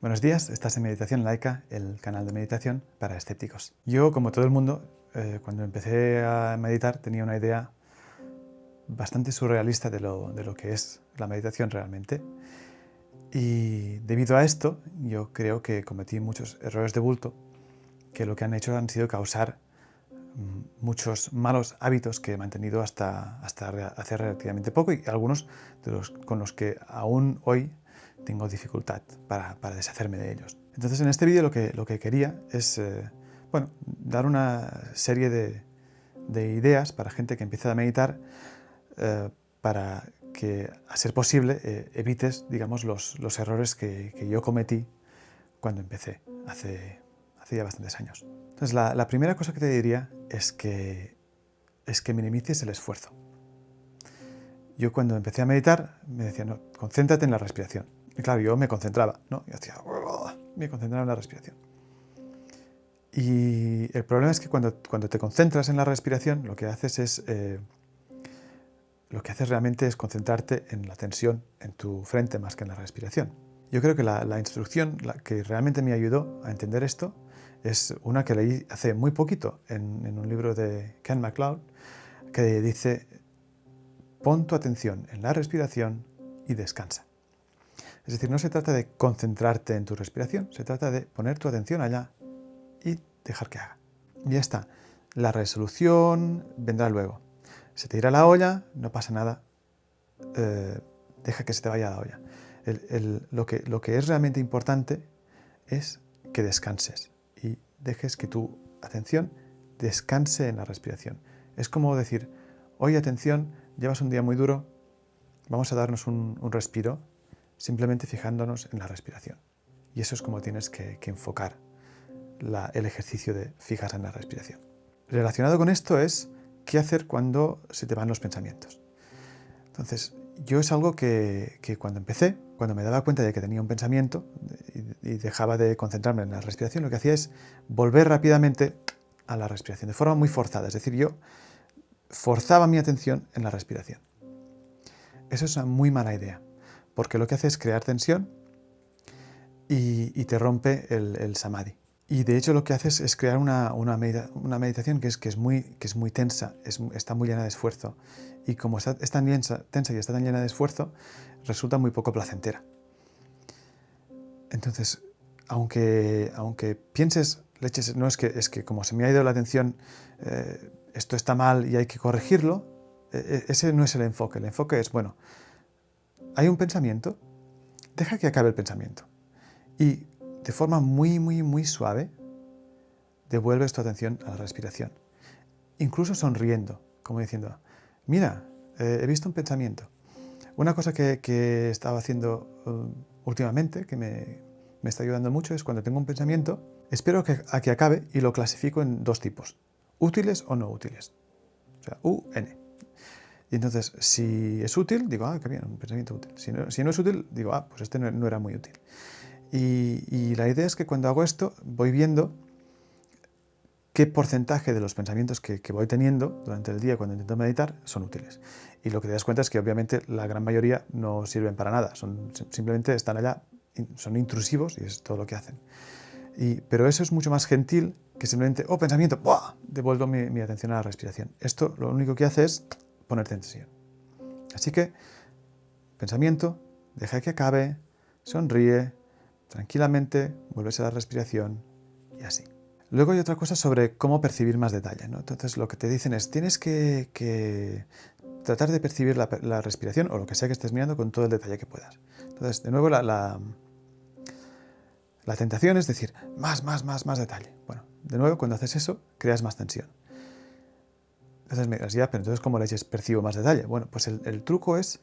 Buenos días, estás en Meditación Laica, el canal de meditación para escépticos. Yo, como todo el mundo, cuando empecé a meditar tenía una idea bastante surrealista de lo que es la meditación realmente. Y debido a esto, yo creo que cometí muchos errores de bulto que lo que han hecho han sido causar muchos malos hábitos que he mantenido hasta hace relativamente poco y algunos con los que aún hoy tengo dificultad para deshacerme de ellos. Entonces en este vídeo lo que quería es dar una serie de ideas para gente que empieza a meditar para que, a ser posible, evites, digamos, los errores que yo cometí cuando empecé hace ya bastantes años. Entonces la primera cosa que te diría es que minimices el esfuerzo. Yo cuando empecé a meditar me decían, no, concéntrate en la respiración. Y claro, yo me concentraba, ¿no? Yo hacía, me concentraba en la respiración. Y el problema es que cuando te concentras en la respiración, lo que haces realmente es concentrarte en la tensión en tu frente más que en la respiración. Yo creo que la instrucción que realmente me ayudó a entender esto es una que leí hace muy poquito en un libro de Ken MacLeod, que dice: pon tu atención en la respiración y descansa. Es decir, no se trata de concentrarte en tu respiración, se trata de poner tu atención allá y dejar que haga. Y ya está. La resolución vendrá luego. Se te irá la olla, no pasa nada, deja que se te vaya la olla. Lo que es realmente importante es que descanses y dejes que tu atención descanse en la respiración. Es como decir, hoy atención, llevas un día muy duro, vamos a darnos un respiro, simplemente fijándonos en la respiración. Y eso es como tienes que enfocar el ejercicio de fijarse en la respiración. Relacionado con esto es qué hacer cuando se te van los pensamientos. Entonces, yo es algo que cuando empecé, cuando me daba cuenta de que tenía un pensamiento y dejaba de concentrarme en la respiración, lo que hacía es volver rápidamente a la respiración, de forma muy forzada. Es decir, yo forzaba mi atención en la respiración. Eso es una muy mala idea, porque lo que hace es crear tensión y te rompe el samadhi. Y de hecho lo que haces es crear una meditación que es muy tensa, está muy llena de esfuerzo. Y como es tan tensa y está tan llena de esfuerzo, resulta muy poco placentera. Entonces, aunque pienses, leches, no es que como se me ha ido la atención, esto está mal y hay que corregirlo, ese no es el enfoque. El enfoque es, bueno, hay un pensamiento, deja que acabe el pensamiento. Y de forma muy suave, devuelves tu atención a la respiración. Incluso sonriendo, como diciendo, mira, he visto un pensamiento. Una cosa que estaba haciendo últimamente, que me está ayudando mucho, es cuando tengo un pensamiento, espero a que acabe y lo clasifico en dos tipos, útiles o no útiles. O sea, U, N. Y entonces, si es útil, digo, qué bien, un pensamiento útil. Si no es útil, digo, pues este no era muy útil. Y la idea es que cuando hago esto, voy viendo qué porcentaje de los pensamientos que voy teniendo durante el día cuando intento meditar son útiles. Y lo que te das cuenta es que obviamente la gran mayoría no sirven para nada, simplemente están allá, son intrusivos y es todo lo que hacen. Pero eso es mucho más gentil que simplemente, pensamiento, ¡buah!, devuelvo mi atención a la respiración. Esto lo único que hace es ponerte en tensión. Así que, pensamiento, deja que acabe, sonríe, tranquilamente, vuelves a la respiración y así. Luego hay otra cosa sobre cómo percibir más detalle, ¿no? Entonces lo que te dicen es, tienes que tratar de percibir la respiración o lo que sea que estés mirando con todo el detalle que puedas. Entonces, de nuevo, la tentación es decir, más detalle. Bueno, de nuevo, cuando haces eso, creas más tensión. Entonces me dirás, pero entonces ¿cómo leches percibo más detalle? Bueno, pues el truco es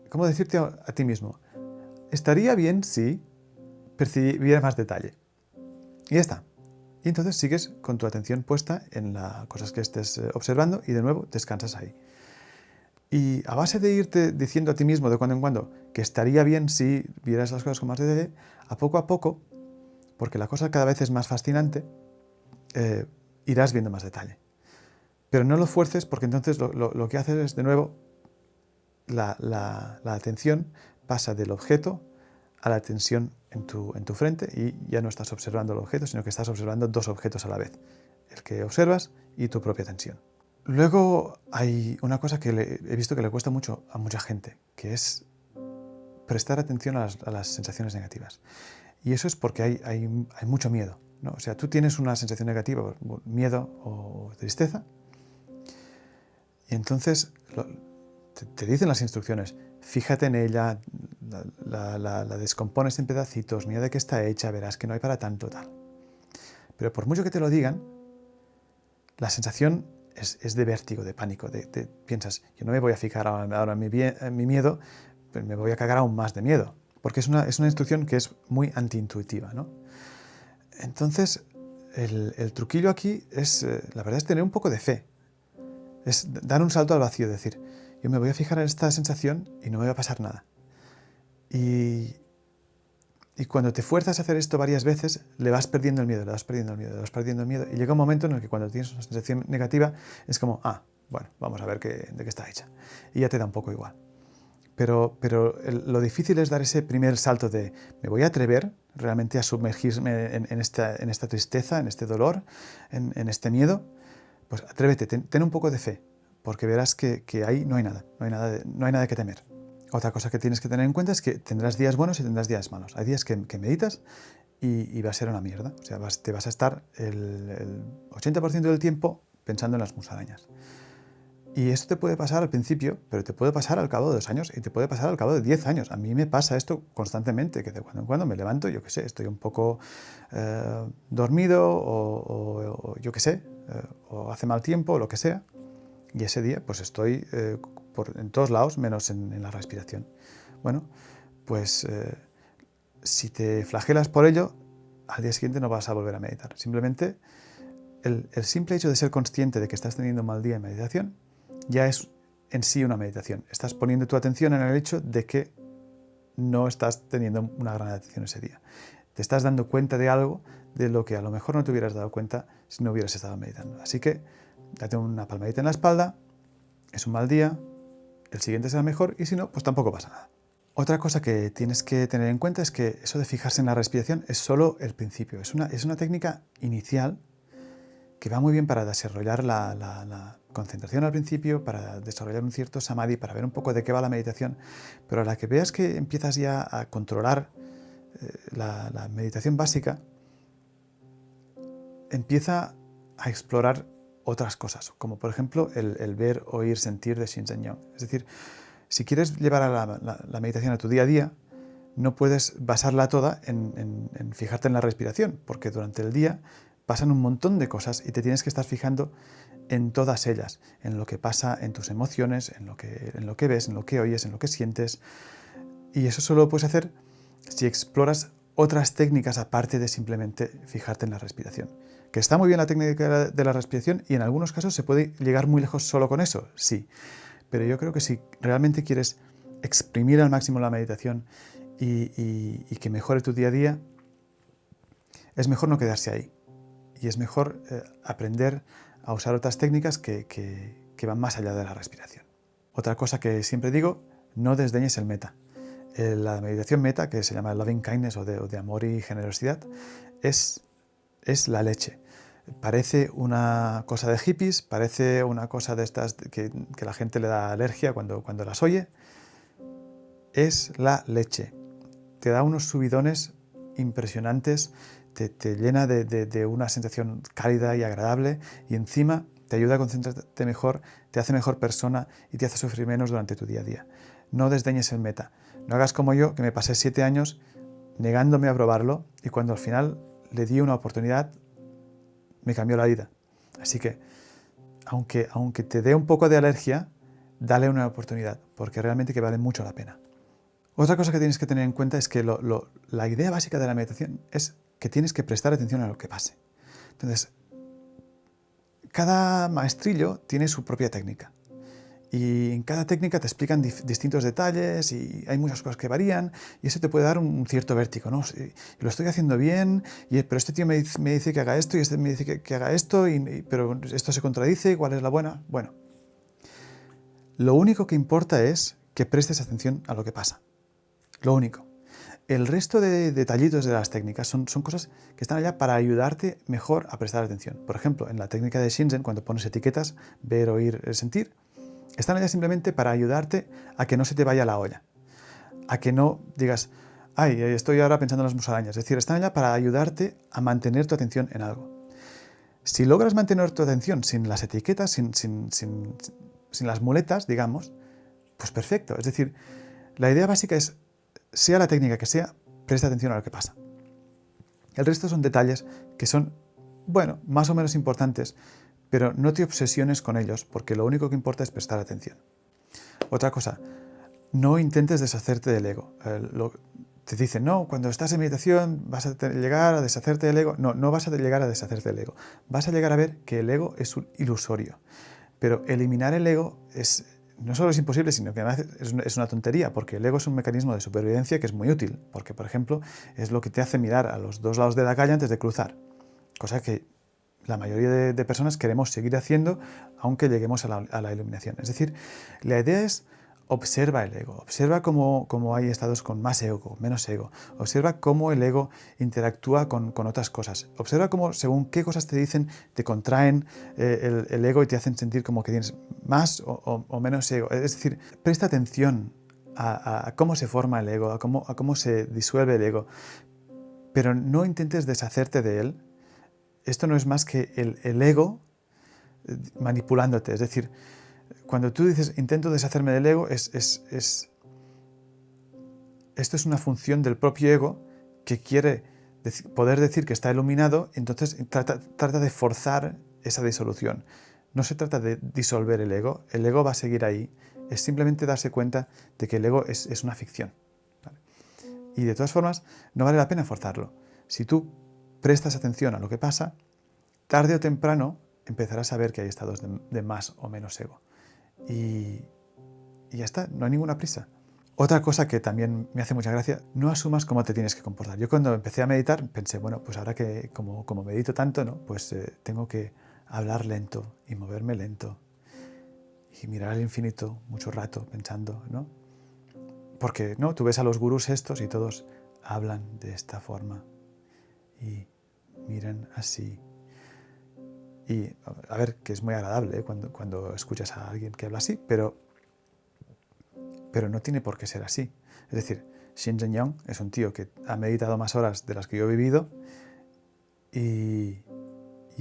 ¿cómo decirte a ti mismo? Estaría bien si percibiera más detalle. Y ya está. Y entonces sigues con tu atención puesta en las cosas que estés observando y de nuevo descansas ahí. Y a base de irte diciendo a ti mismo de cuando en cuando que estaría bien si vieras las cosas con más detalle, a poco, porque la cosa cada vez es más fascinante, irás viendo más detalle. Pero no lo fuerces porque entonces lo que haces es, de nuevo, la atención pasa del objeto a la tensión en tu frente y ya no estás observando el objeto, sino que estás observando dos objetos a la vez, el que observas y tu propia tensión. Luego hay una cosa que he visto que le cuesta mucho a mucha gente, que es prestar atención a las sensaciones negativas. Y eso es porque hay mucho miedo, ¿no? O sea, tú tienes una sensación negativa, miedo o tristeza, y entonces te dicen las instrucciones, fíjate en ella, la descompones en pedacitos, mira de qué está hecha, verás que no hay para tanto, tal. Pero por mucho que te lo digan, la sensación es de vértigo, de pánico, piensas, yo no me voy a fijar ahora en mi miedo, pero me voy a cagar aún más de miedo, porque es una instrucción que es muy antiintuitiva, ¿no? Entonces, el truquillo aquí es, la verdad, es tener un poco de fe, es dar un salto al vacío, decir, yo me voy a fijar en esta sensación y no me va a pasar nada. Y cuando te fuerzas a hacer esto varias veces, le vas perdiendo el miedo, le vas perdiendo el miedo, le vas perdiendo el miedo, y llega un momento en el que cuando tienes una sensación negativa, es como, bueno, vamos a ver de qué está hecha. Y ya te da un poco igual. Pero lo difícil es dar ese primer salto de, me voy a atrever realmente a sumergirme en esta tristeza, en este dolor, en este miedo. Pues atrévete, ten un poco de fe, porque verás que ahí no hay nada que temer. Otra cosa que tienes que tener en cuenta es que tendrás días buenos y tendrás días malos. Hay días que meditas y va a ser una mierda. O sea, te vas a estar el 80% del tiempo pensando en las musarañas. Y esto te puede pasar al principio, pero te puede pasar al cabo de 2 años y te puede pasar al cabo de 10 años. A mí me pasa esto constantemente, que de cuando en cuando me levanto, yo qué sé, estoy un poco dormido o yo qué sé, o hace mal tiempo o lo que sea. Y ese día pues estoy en todos lados, menos en la respiración. Bueno, pues si te flagelas por ello, al día siguiente no vas a volver a meditar. Simplemente el simple hecho de ser consciente de que estás teniendo un mal día en meditación ya es en sí una meditación. Estás poniendo tu atención en el hecho de que no estás teniendo una gran atención ese día. Te estás dando cuenta de algo de lo que a lo mejor no te hubieras dado cuenta si no hubieras estado meditando. Así que date una palmadita en la espalda, es un mal día, el siguiente será mejor y si no, pues tampoco pasa nada. Otra cosa que tienes que tener en cuenta es que eso de fijarse en la respiración es solo el principio. Es una técnica inicial que va muy bien para desarrollar la concentración al principio, para desarrollar un cierto samadhi, para ver un poco de qué va la meditación, pero a la que veas que empiezas ya a controlar la meditación básica, empieza a explorar otras cosas, como por ejemplo el ver, oír, sentir de Shinzen Young. Es decir, si quieres llevar a la meditación a tu día a día, no puedes basarla toda en fijarte en la respiración, porque durante el día pasan un montón de cosas y te tienes que estar fijando en todas ellas, en lo que pasa en tus emociones, en lo que ves, en lo que oyes, en lo que sientes. Y eso solo lo puedes hacer si exploras otras técnicas aparte de simplemente fijarte en la respiración. Que está muy bien la técnica de la respiración y en algunos casos se puede llegar muy lejos solo con eso, sí. Pero yo creo que si realmente quieres exprimir al máximo la meditación y que mejore tu día a día, es mejor no quedarse ahí. Y es mejor aprender a usar otras técnicas que van más allá de la respiración. Otra cosa que siempre digo, no desdeñes el metta. La meditación metta, que se llama loving kindness o de amor y generosidad, es la leche. Parece una cosa de hippies, parece una cosa de estas que la gente le da alergia cuando las oye. Es la leche. Te da unos subidones impresionantes, te llena de una sensación cálida y agradable y encima te ayuda a concentrarte mejor, te hace mejor persona y te hace sufrir menos durante tu día a día. No desdeñes el metta. No hagas como yo, que me pasé 7 años negándome a probarlo y cuando al final le di una oportunidad, me cambió la vida. Así que, aunque te dé un poco de alergia, dale una oportunidad, porque realmente que vale mucho la pena. Otra cosa que tienes que tener en cuenta es que la idea básica de la meditación es que tienes que prestar atención a lo que pase. Entonces, cada maestrillo tiene su propia técnica. Y en cada técnica te explican distintos detalles y hay muchas cosas que varían y eso te puede dar un cierto vértigo, ¿no? Lo estoy haciendo bien, pero este tío me dice que haga esto y este me dice que haga esto, pero esto se contradice, ¿cuál es la buena? Bueno, lo único que importa es que prestes atención a lo que pasa. Lo único. El resto de detallitos de las técnicas son cosas que están allá para ayudarte mejor a prestar atención. Por ejemplo, en la técnica de Shinzen, cuando pones etiquetas, ver, oír, sentir, están allá simplemente para ayudarte a que no se te vaya la olla, a que no digas, ay, estoy ahora pensando en las musarañas. Es decir, están allá para ayudarte a mantener tu atención en algo. Si logras mantener tu atención sin las etiquetas, sin las muletas, digamos, pues perfecto. Es decir, la idea básica es, sea la técnica que sea, presta atención a lo que pasa. El resto son detalles que son, bueno, más o menos importantes, pero no te obsesiones con ellos, porque lo único que importa es prestar atención. Otra cosa, no intentes deshacerte del ego. Te dicen, no, cuando estás en meditación vas a llegar a deshacerte del ego. No, no vas a llegar a deshacerte del ego. Vas a llegar a ver que el ego es ilusorio. Pero eliminar el ego no solo es imposible, sino que además es una tontería, porque el ego es un mecanismo de supervivencia que es muy útil, porque, por ejemplo, es lo que te hace mirar a los dos lados de la calle antes de cruzar, cosa que la mayoría de personas queremos seguir haciendo aunque lleguemos a la iluminación. Es decir, la idea es observa el ego, observa cómo hay estados con más ego, menos ego, observa cómo el ego interactúa con otras cosas, observa cómo según qué cosas te dicen te contraen el ego y te hacen sentir como que tienes más o menos ego. Es decir, presta atención a cómo se forma el ego, a cómo se disuelve el ego, pero no intentes deshacerte de él. Esto no es más que el ego manipulándote, es decir, cuando tú dices intento deshacerme del ego, esto es una función del propio ego que quiere poder decir que está iluminado, entonces trata de forzar esa disolución. No se trata de disolver el ego va a seguir ahí, es simplemente darse cuenta de que el ego es una ficción. ¿Vale? Y de todas formas, no vale la pena forzarlo. Si tú prestas atención a lo que pasa, tarde o temprano empezarás a ver que hay estados de más o menos ego. Y ya está, no hay ninguna prisa. Otra cosa que también me hace mucha gracia, no asumas cómo te tienes que comportar. Yo cuando empecé a meditar pensé, bueno, pues ahora que como medito tanto, ¿no? Pues tengo que hablar lento y moverme lento y mirar al infinito mucho rato pensando, ¿no? Porque, ¿no? Tú ves a los gurús estos y todos hablan de esta forma y miran así. Y a ver, que es muy agradable cuando escuchas a alguien que habla así, pero no tiene por qué ser así. Es decir, Shinzen Young es un tío que ha meditado más horas de las que yo he vivido y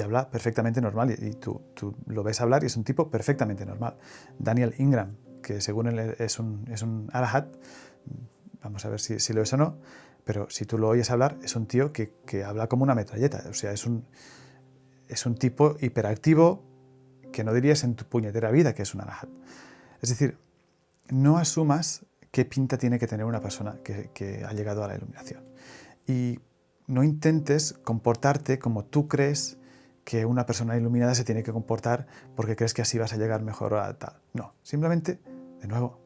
habla perfectamente normal. Y tú lo ves hablar y es un tipo perfectamente normal. Daniel Ingram, que según él es un arahat, vamos a ver si lo es o no, pero si tú lo oyes hablar, es un tío que habla como una metralleta. O sea, es un tipo hiperactivo que no dirías en tu puñetera vida que es un arahat. Es decir, no asumas qué pinta tiene que tener una persona que ha llegado a la iluminación. Y no intentes comportarte como tú crees que una persona iluminada se tiene que comportar porque crees que así vas a llegar mejor a tal. No, simplemente, de nuevo,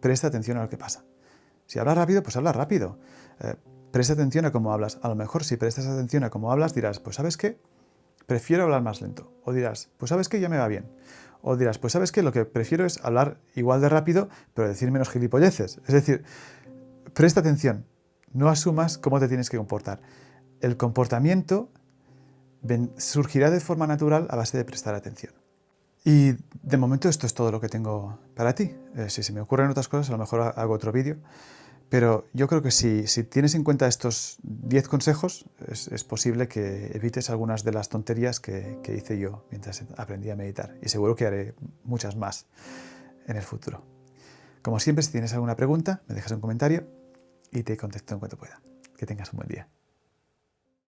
presta atención a lo que pasa. Si hablas rápido, pues habla rápido. Presta atención a cómo hablas. A lo mejor si prestas atención a cómo hablas dirás, pues ¿sabes qué? Prefiero hablar más lento. O dirás, pues ¿sabes qué? Ya me va bien. O dirás, pues ¿sabes qué? Lo que prefiero es hablar igual de rápido, pero decir menos gilipolleces. Es decir, presta atención. No asumas cómo te tienes que comportar. El comportamiento surgirá de forma natural a base de prestar atención. Y de momento esto es todo lo que tengo para ti. Si se me ocurren otras cosas, a lo mejor hago otro vídeo. Pero yo creo que si tienes en cuenta estos 10 consejos, es posible que evites algunas de las tonterías que hice yo mientras aprendí a meditar. Y seguro que haré muchas más en el futuro. Como siempre, si tienes alguna pregunta, me dejas un comentario y te contesto en cuanto pueda. Que tengas un buen día.